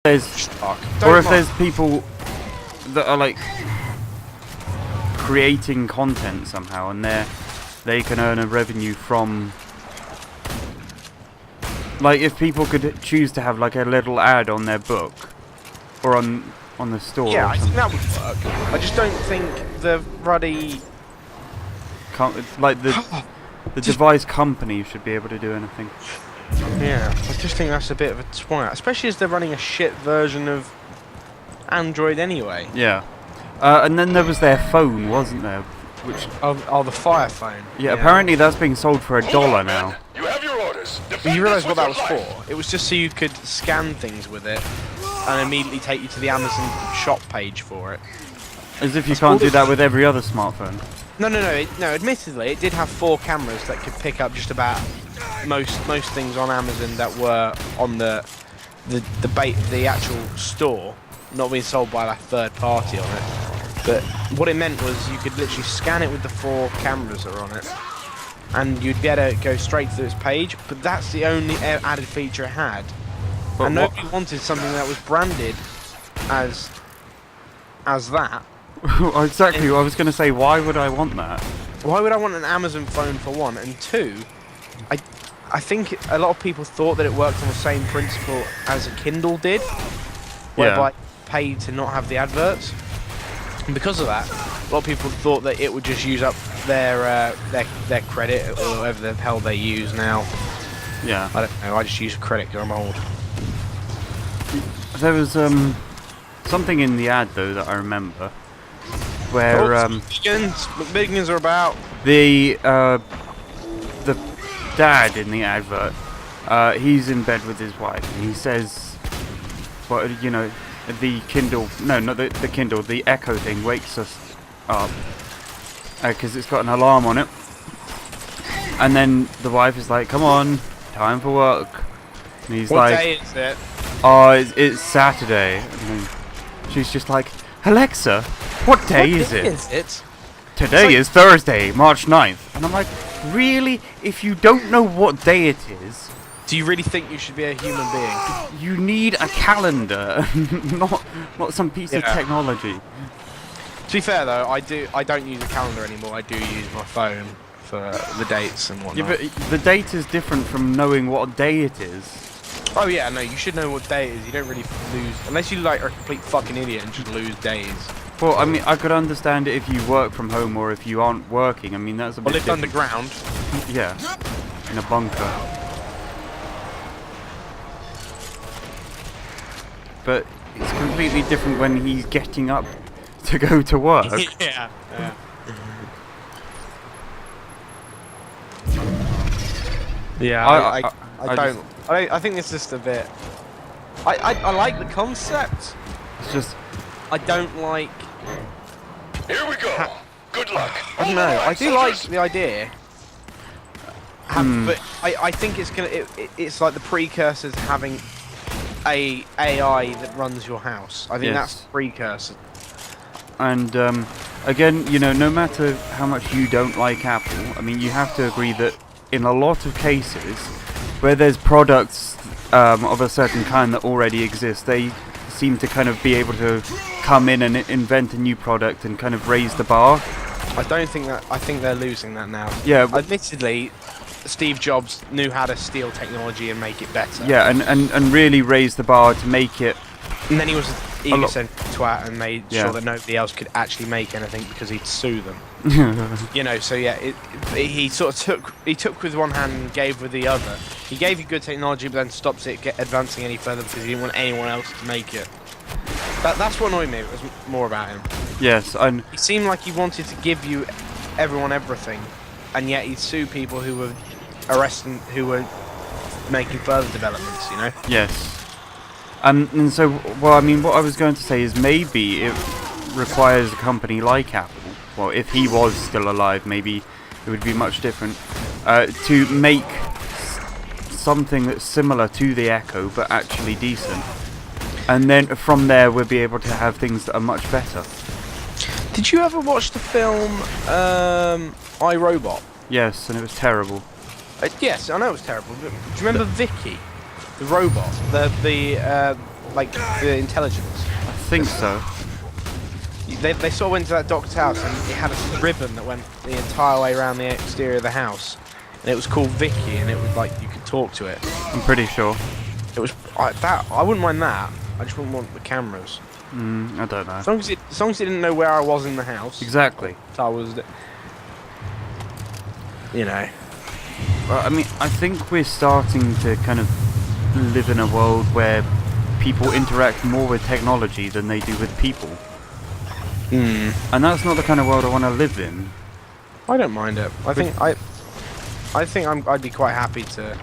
there's people that are like creating content somehow, and they can earn a revenue from. Like, if people could choose to have like a little ad on their book, or on the store. Yeah, I think that would work. I just don't think the ruddy. Like the device company should be able to do anything. Yeah, I just think that's a bit of a twat, especially as they're running a shit version of Android anyway. Yeah, and then there was their phone, wasn't there? Which the Fire phone. Yeah, apparently that's being sold for $1 now. You have your orders. You realise what that was for? It was just so you could scan things with it and immediately take you to the Amazon shop page for it. As if you can't do that with every other smartphone. No. Admittedly, it did have 4 cameras that could pick up just about most things on Amazon that were on the actual store, not being sold by a third party on it. But what it meant was you could literally scan it with the 4 cameras that are on it, and you'd be able to go straight to this page. But that's the only added feature it had, but and nobody wanted something that was branded as that. Exactly. I was going to say, why would I want that? Why would I want an Amazon phone for one? And two, I think a lot of people thought that it worked on the same principle as a Kindle did, whereby you paid to not have the adverts. And because of that, a lot of people thought that it would just use up their credit or whatever the hell they use now. Yeah. I don't know. I just use credit because I'm old. There was something in the ad though that I remember, where Biggins are about the dad in the advert. He's in bed with his wife, and he says, "Well, you know, the Kindle, no, not the Kindle, the Echo thing wakes us up because it's got an alarm on it." And then the wife is like, "Come on, time for work." And he's what like, day is it? "Oh, it's Saturday." And then she's just like, "Alexa, what day is it?" Is it? Today is Thursday, March 9th. And I'm like, really? If you don't know what day it is, do you really think you should be a human being? you need a calendar, not some piece of technology. To be fair though, I don't use a calendar anymore. I do use my phone for the dates and whatnot. Yeah, but the date is different from knowing what day it is. Oh yeah, no, you should know what day it is. You don't really lose, unless you like are a complete fucking idiot and just lose days. Well, I mean, I could understand it if you work from home or if you aren't working. I mean, that's a bit live underground. Yeah, in a bunker. But it's completely different when he's getting up to go to work. Yeah. Yeah, I think it's just a bit. I like the concept. It's just. I don't like. Here we go. Good luck. I don't know. I do like the idea. But I think it's it's like the precursor to having a AI that runs your house. I think that's the precursor. And again, you know, no matter how much you don't like Apple, I mean, you have to agree that in a lot of cases where there's products of a certain kind that already exist, they seem to kind of be able to come in and invent a new product and kind of raise the bar. I don't think that. I think they're losing that now. Yeah. Admittedly, Steve Jobs knew how to steal technology and make it better. Yeah, and really raise the bar to make it. And then he was an egocentric twat and made sure that nobody else could actually make anything because he'd sue them. You know, so yeah, he sort of took with one hand and gave with the other. He gave you good technology, but then stopped it advancing any further because he didn't want anyone else to make it. That's what annoyed me. It was more about him. Yes, and he seemed like he wanted to give you everyone everything, and yet he'd sue people who were who were making further developments. You know. Yes. And so, well, I mean, what I was going to say is maybe it requires a company like Apple. Well, if he was still alive, maybe it would be much different. To make something that's similar to the Echo, but actually decent. And then from there, we'll be able to have things that are much better. Did you ever watch the film I, Robot? Yes, and it was terrible. Yes, I know it was terrible. But do you remember Vicky, the robot, the like the intelligence? I think so. They sort of went to that doctor's house and it had a ribbon that went the entire way around the exterior of the house, and it was called Vicky, and it was like you could talk to it. I'm pretty sure. It was that. I wouldn't mind that. I just wouldn't want the cameras. I don't know. As long as it didn't know where I was in the house. Exactly. So I was, you know. Well, I mean, I think we're starting to kind of live in a world where people interact more with technology than they do with people. And that's not the kind of world I want to live in. I don't mind it. I think I'd be quite happy to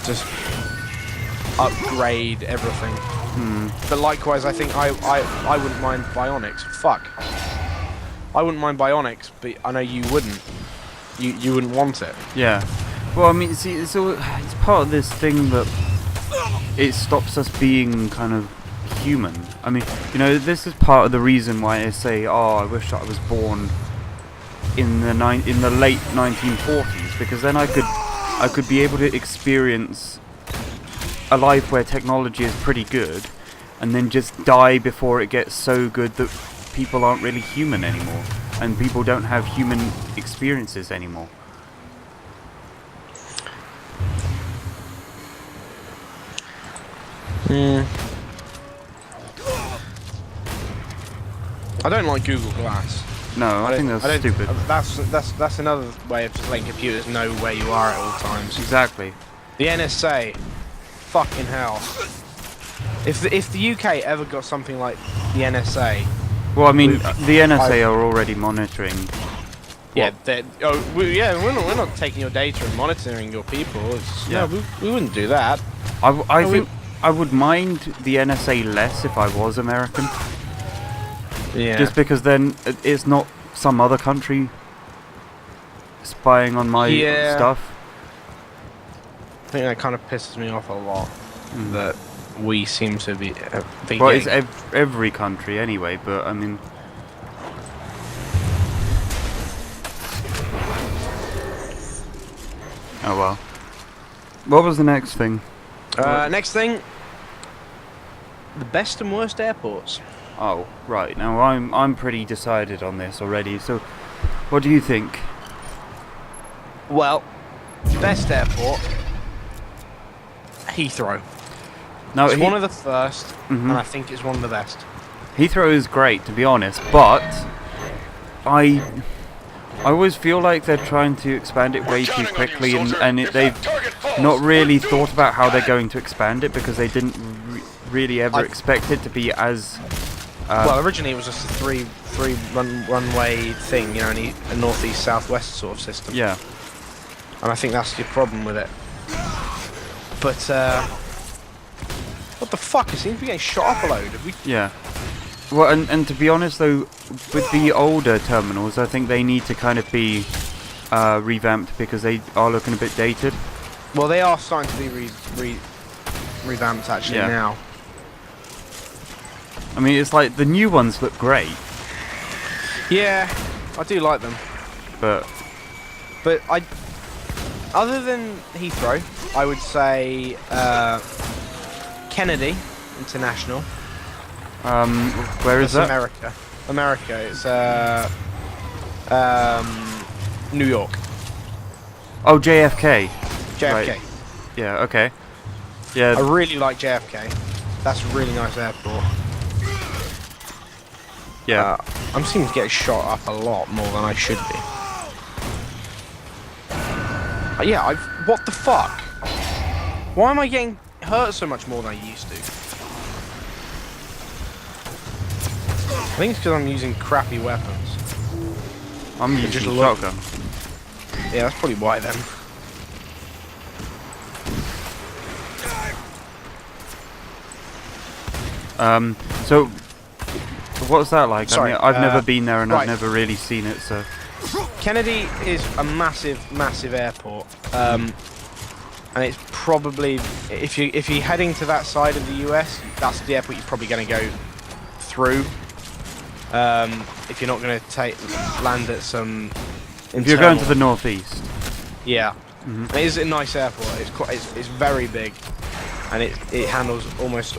just upgrade everything. But likewise, I think I wouldn't mind bionics. Fuck. I wouldn't mind bionics, but I know you wouldn't. You wouldn't want it. Yeah. Well, I mean, see, it's part of this thing that it stops us being kind of human. I mean, you know, this is part of the reason why I say, oh, I wish I was born in the late 1940s, because then I could be able to experience a life where technology is pretty good, and then just die before it gets so good that people aren't really human anymore, and people don't have human experiences anymore. I don't like Google Glass. No, I think that's stupid. That's another way of just letting computers know where you are at all times. Exactly. The NSA, fucking hell. If the UK ever got something like the NSA, well, I mean, the NSA are already monitoring. Yeah, we're not taking your data and monitoring your people. No, we wouldn't do that. I think I would mind the NSA less if I was American. Yeah. Just because then it's not some other country spying on my stuff. I think that kind of pisses me off a lot. That we seem to be. Well, it's every country anyway, but I mean. Oh well. What was the next thing? Next thing. The best and worst airports. Oh, right. Now I'm pretty decided on this already. So, what do you think? Well, best airport, Heathrow. No, it's one of the first, and I think it's one of the best. Heathrow is great, to be honest, but I always feel like they're trying to expand it way too quickly, and they've not really thought about how they're going to expand it, because they didn't really ever expect it to be as. Well, originally it was just a three runway thing, you know, a northeast southwest sort of system. Yeah. And I think that's your problem with it. But what the fuck? It seems to be getting shot up a load. Yeah. Well, and to be honest though, with the older terminals, I think they need to kind of be revamped, because they are looking a bit dated. Well, they are starting to be revamped actually now. I mean, it's like the new ones look great. Yeah, I do like them. But other than Heathrow, I would say Kennedy International. Where is that? America. America. It's New York. Oh, JFK. JFK. Right. Yeah. Okay. Yeah. I really like JFK. That's a really nice airport. Yeah. I'm seeming to get shot up a lot more than I should be. What the fuck? Why am I getting hurt so much more than I used to? I think it's because I'm using crappy weapons. I'm using a shotgun. Yeah, that's probably why then. So what's that like? Sorry, I mean, I've never been there, and right. I've never really seen it, so. Kennedy is a massive airport, and it's probably if you're heading to that side of the US, that's the airport you're probably going to go through. If you're not going to land at some. If you're going to the northeast. Yeah, It is a nice airport. It's very big. and it handles almost